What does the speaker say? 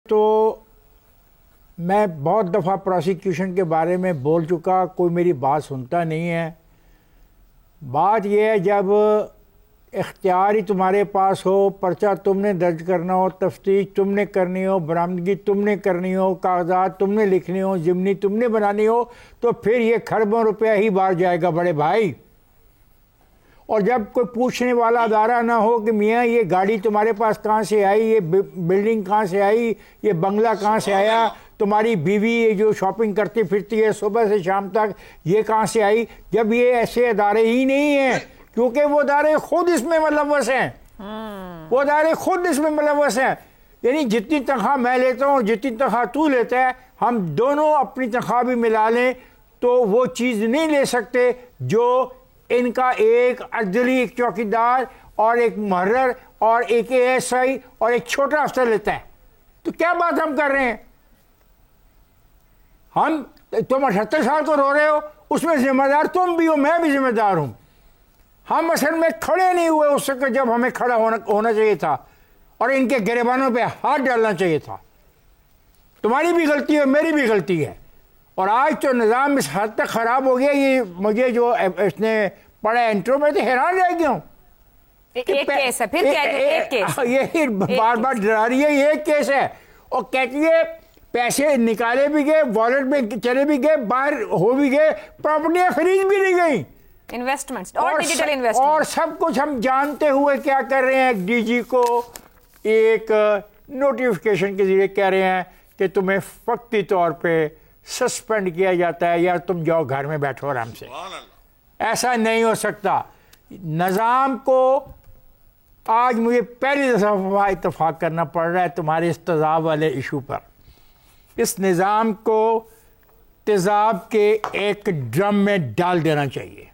تو میں بہت دفعہ پروسیکیوشن کے بارے میں بول چکا، کوئی میری بات سنتا نہیں ہے۔ بات یہ ہے جب اختیار ہی تمہارے پاس ہو، پرچہ تم نے درج کرنا ہو، تفتیش تم نے کرنی ہو، برآمدگی تم نے کرنی ہو، کاغذات تم نے لکھنے ہو، ضمنی تم نے بنانی ہو، تو پھر یہ کھربوں روپیہ ہی باہر جائے گا بڑے بھائی۔ اور جب کوئی پوچھنے والا ادارہ نہ ہو کہ میاں یہ گاڑی تمہارے پاس کہاں سے آئی، یہ بلڈنگ کہاں سے آئی، یہ بنگلہ کہاں سے آیا، تمہاری بیوی یہ جو شاپنگ کرتی پھرتی ہے صبح سے شام تک یہ کہاں سے آئی، جب یہ ایسے ادارے ہی نہیں ہیں، کیونکہ وہ ادارے خود اس میں ملوث ہیں، وہ ادارے خود اس میں ملوث ہیں۔ یعنی جتنی تنخواہ میں لیتا ہوں اور جتنی تنخواہ تو لیتا ہے، ہم دونوں اپنی تنخواہ بھی ملا لیں تو وہ چیز نہیں لے سکتے جو ان کا ایک عدلی ایک چوکیدار اور ایک محرر اور ایک ASI اور ایک چھوٹا افسر لیتا ہے۔ تو کیا بات ہم کر رہے ہیں؟ تم 78 سال کو رو رہے ہو، اس میں ذمہ دار تم بھی ہو، میں بھی ذمہ دار ہوں۔ ہم اصل میں کھڑے نہیں ہوئے اس وقت جب ہمیں کھڑا ہونا چاہیے تھا اور ان کے گریبانوں پہ ہاتھ ڈالنا چاہیے تھا۔ تمہاری بھی غلطی ہے، میری بھی غلطی ہے۔ اور آج تو نظام اس حد تک خراب ہو گیا، یہ مجھے جو اس نے پڑھا انٹرو میں تو حیران رہ گیا ہوں۔ ایک کیس ہے، پھر ایک کیس، یہ بار بار ڈرا رہی ہے، یہ ایک کیس ہے، اور کہتی ہے پیسے نکالے بھی گئے، والیٹ میں چلے بھی گئے، باہر ہو بھی گئے، پراپرٹیاں خرید بھی نہیں گئیں، انویسٹمنٹ اور ڈیجیٹل انویسٹمنٹ اور سب کچھ ہم جانتے ہوئے کیا کر رہے ہیں، ڈی جی کو ایک نوٹیفیکیشن کے ذریعے کہہ رہے ہیں کہ تمہیں وقتی طور پہ سسپینڈ کیا جاتا ہے یا تم جاؤ گھر میں بیٹھو آرام سے۔ ایسا نہیں ہو سکتا۔ نظام کو آج مجھے پہلی دفعہ اتفاق کرنا پڑ رہا ہے تمہارے اس تیزاب والے ایشو پر۔ اس نظام کو تیزاب کے ایک ڈرم میں ڈال دینا چاہیے۔